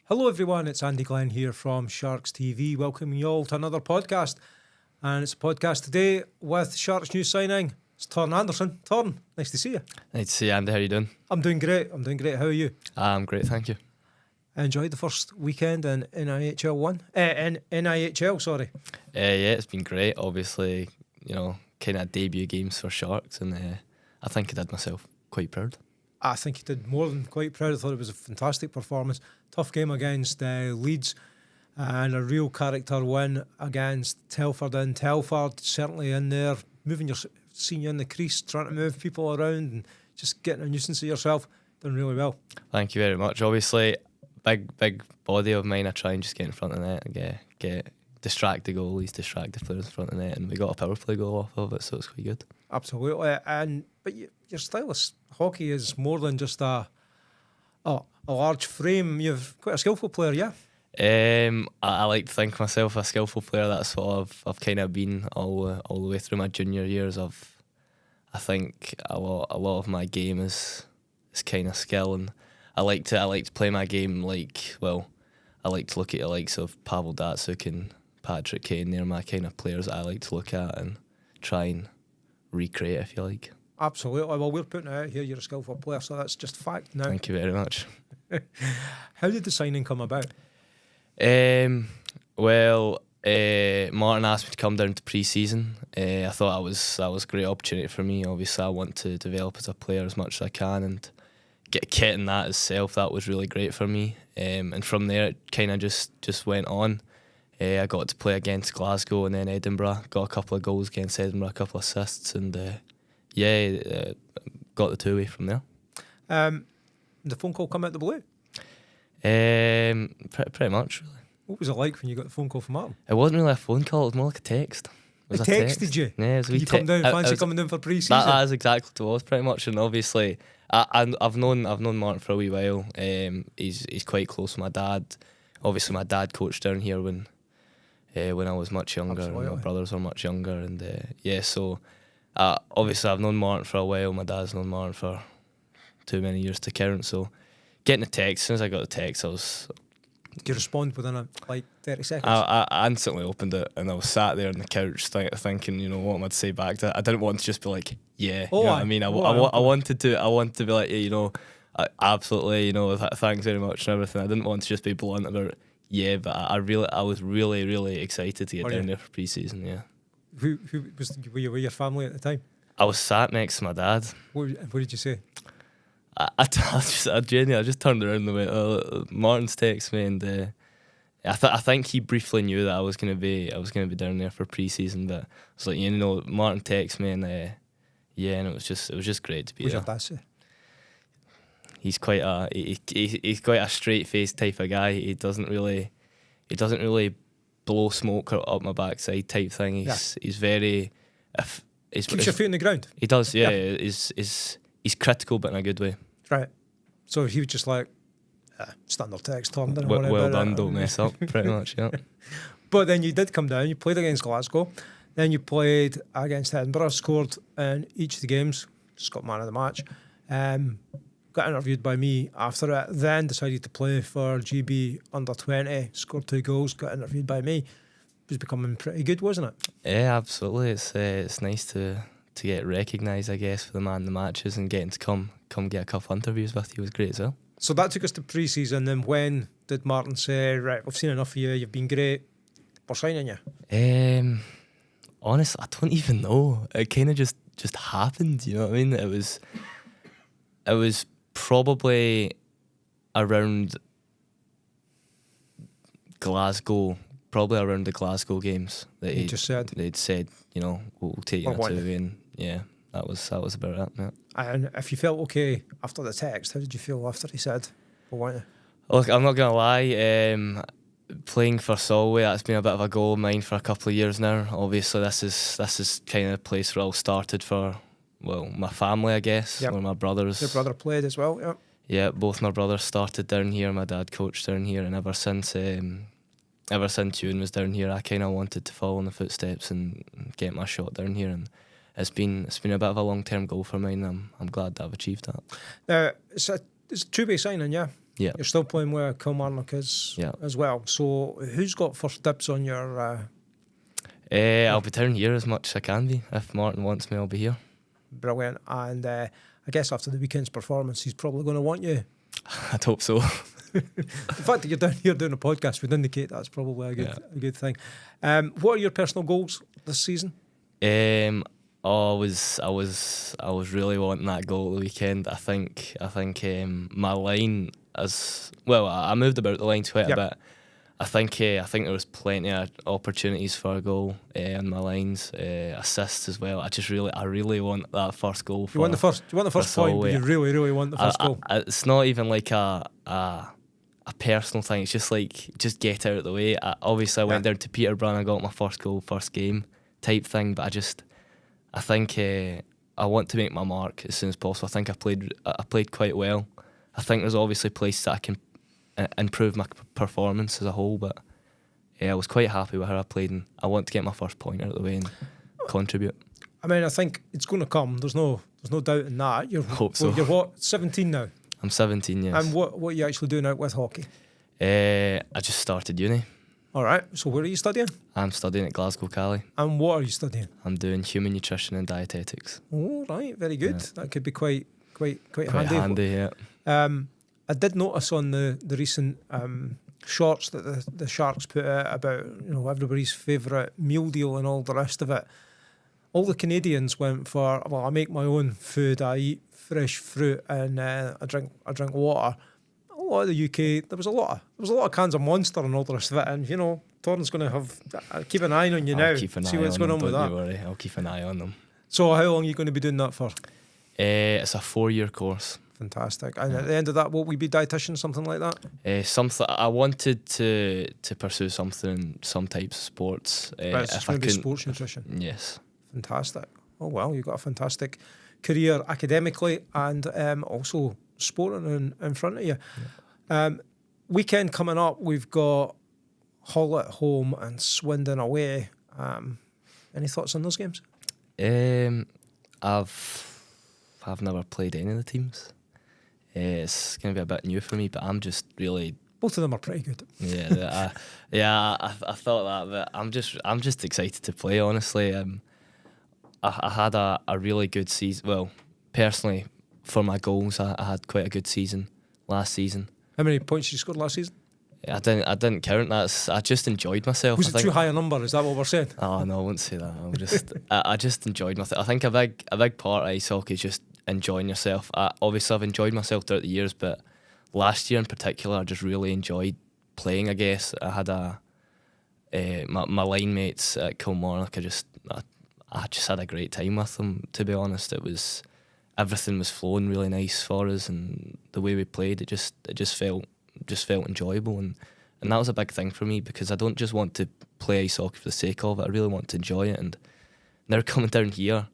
Hello everyone, it's Andy Glenn here from Sharks TV, welcoming you all to another podcast. And it's a podcast today with Sharks new signing. It's Torran Anderson. Torran, nice to see you. Nice to see you, Andy. How are you doing? I'm doing great. How are you? I'm great, thank you. I enjoyed the first weekend in NIHL, sorry. Yeah, it's been great. Obviously, kind of debut games for Sharks, and I think I did myself quite proud. I think you did more than quite proud. I thought it was a fantastic performance. Tough game against Leeds and a real character win against Telford in Telford. Certainly in there, seeing you in the crease, trying to move people around and just getting a nuisance of yourself. Done really well. Thank you very much. Obviously, big body of mine. I try and just get in front of the net and get distract the goalies, distract the players in front of the net, and we got a power play goal off of it, so it's quite good. Absolutely. But your style of hockey is more than just a large frame. You're quite a skillful player, yeah? I like to think myself a skillful player. That's what I've kind of been all the way through my junior years. I think a lot of my game is kind of skill, and I like to play my game I like to look at the likes of Pavel Datsyuk and Patrick Kane. They're my kind of players that I like to look at and try and recreate, if you like. Absolutely. Well, we're putting it out here. You're a skillful player, so that's just fact now. Thank you very much. How did the signing come about? Martin asked me to come down to pre-season. I thought that was a great opportunity for me. Obviously, I want to develop as a player as much as I can and getting that itself. That was really great for me. And from there, it kind of just went on. I got to play against Glasgow and then Edinburgh. Got a couple of goals against Edinburgh, a couple of assists, and got the two-way from there. The phone call come out the blue? Pretty much, really. What was it like when you got the phone call from Martin? It wasn't really a phone call, it was more like a text. He texted you? Yeah, it was a wee come down, fancy coming down for pre-season? That is exactly what it was, pretty much. And obviously, I've known Martin for a wee while. He's quite close with my dad. Obviously, my dad coached down here when I was much younger. Absolutely. And my brothers were much younger, and so obviously I've known Martin for a while. My dad's known Martin for too many years to count. So getting a text, as soon as I got the text, Did you respond within 30 seconds? I instantly opened it, and I was sat there on the couch thinking, what am I to say back to it? I didn't want to just be like, yeah, you know what I mean? I wanted to be like, absolutely, thanks very much and everything. I didn't want to just be blunt about it. Yeah, but I was really, really excited to get down there for pre-season. Yeah. Who were you with your family at the time? I was sat next to my dad. What did you say? I just turned around and went, Martin's text me, and I think he briefly knew that I was gonna be down there for pre-season, but I was like, Martin texted me, and and it was just great to be there. What did your dad say? He's quite a straight-faced type of guy. He doesn't really blow smoke up my backside type thing. He's very keeps your feet on the ground. He does, yeah. He's critical, but in a good way. Right. So he was just like, standard text, Tom. Well done, don't mess up, pretty much, yeah. But then you did come down, you played against Glasgow, then you played against Edinburgh, scored in each of the games, just got man of the match. Got interviewed by me after it, then decided to play for GB under 20, scored 2 goals, got interviewed by me. It was becoming pretty good, wasn't it? Yeah, absolutely. It's nice to get recognised, I guess, for the man of the matches, and getting to come get a couple of interviews with you was great as well. So that took us to pre-season. Then when did Martin say, right, we've seen enough of you, you've been great, we're signing you? Honestly, I don't even know. It kind of just happened, you know what I mean? It was probably around Glasgow, probably around the Glasgow games that they'd said, we'll take you to, and yeah, that was about it. Yeah. And if you felt okay after the text, how did you feel after he said, "Well, why?" Look, I'm not gonna lie. Playing for Solway, that's been a bit of a goal of mine for a couple of years now. Obviously, this is kind of the place where it all started for, my family, I guess. Yep. Or my brothers. Your brother played as well, yeah. Yeah, both my brothers started down here. My dad coached down here, and ever since Ewan was down here, I kind of wanted to follow in the footsteps and get my shot down here. And it's been a bit of a long-term goal for mine. I'm glad that I've achieved that. It's a two-way signing, yeah. Yeah. You're still playing with Kilmarnock as well. So who's got first dibs on your... I'll be down here as much as I can be. If Martin wants me, I'll be here. Brilliant. And I guess after the weekend's performance, he's probably going to want you. I'd hope so. The fact that you're down here doing a podcast would indicate that's probably a good thing. What are your personal goals this season? I was really wanting that goal at the weekend. I think my line as well. I moved about the line quite a bit. I think there was plenty of opportunities for a goal on my lines, assists as well. I really want that first goal. You want the first point, but you really want the first goal. It's not even like a personal thing. It's just like get out of the way. I went down to Peterborough and I got my first goal, first game type thing. But I think I want to make my mark as soon as possible. I think I played quite well. I think there's obviously places that I can improve my performance as a whole, but I was quite happy with how I played, and I want to get my first point out of the way and contribute. I mean, I think it's going to come. There's no doubt in that. Hope so. You're what, 17 now? I'm 17, yes. And what are you actually doing out with hockey? I just started uni. All right. So where are you studying? I'm studying at Glasgow Cali. And what are you studying? I'm doing human nutrition and dietetics. Oh, right. Very good. Yeah. That could be quite handy. Yeah. I did notice on the recent shorts that the Sharks put out about everybody's favourite meal deal and all the rest of it. All the Canadians went for, well, I make my own food, I eat fresh fruit, and I drink water. A lot of the UK, there was a lot of cans of Monster and all the rest of it, and Torran's going to have keep an eye on you now. See what's going on with that. Don't worry, I'll keep an eye on them. So how long are you going to be doing that for? It's a 4-year course. Fantastic. And at the end of that, will we be dietitian, something like that? Something I wanted to pursue something in some types of sports. It's going to be sports nutrition. Yes. Fantastic. Oh well, you've got a fantastic career academically and also sporting in front of you. Yeah. Weekend coming up, we've got Hull at home and Swindon away. Any thoughts on those games? I've never played any of the teams. It's going to be a bit new for me, but I'm just really... Both of them are pretty good. I thought that, but I'm just excited to play, honestly. I had a really good season. Well, personally, for my goals, I had quite a good season last season. How many points did you score last season? I didn't count. I just enjoyed myself. Was it too high a number? Is that what we're saying? Oh no, I wouldn't say that. I just enjoyed myself. I think a big part of ice hockey is just enjoying yourself. Obviously, I've enjoyed myself throughout the years, but last year in particular, I just really enjoyed playing. I guess I had my line mates at Kilmarnock. I just had a great time with them. To be honest, everything was flowing really nice for us, and the way we played, it just felt enjoyable, and that was a big thing for me, because I don't just want to play ice hockey for the sake of it. I really want to enjoy it, and now coming down here,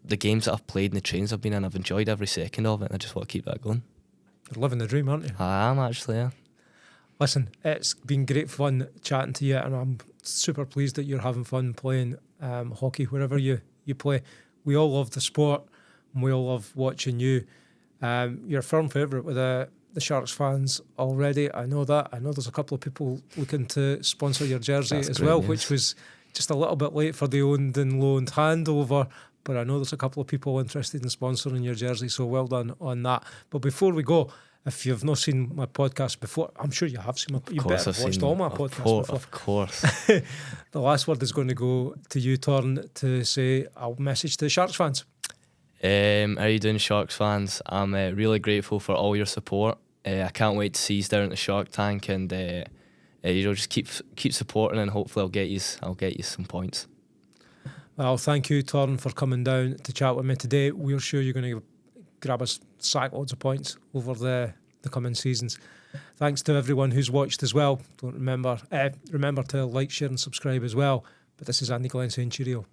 the games that I've played and the trains I've been in, I've enjoyed every second of it, and I just want to keep that going. You're living the dream, aren't you? I am, actually, yeah. Listen, it's been great fun chatting to you, and I'm super pleased that you're having fun playing hockey wherever you play. We all love the sport, and we all love watching you. You're a firm favourite with the Sharks fans already. I know that. I know there's a couple of people looking to sponsor your jersey as well, which was just a little bit late for the owned and loaned handover. But I know there's a couple of people interested in sponsoring your jersey, so well done on that. But before we go, if you've not seen my podcast before, I'm sure you have seen my. You better have watched all my podcasts before. Of course. The last word is going to go to you, Torran, to say a message to the Sharks fans. How are you doing, Sharks fans? I'm really grateful for all your support. I can't wait to see you down at the Shark Tank, and just keep supporting, and hopefully I'll get you some points. Well, thank you, Torran, for coming down to chat with me today. We're sure you're going to grab us sack loads of points over the coming seasons. Thanks to everyone who's watched as well. Remember to like, share and subscribe as well. But this is Andy Glenn saying cheerio.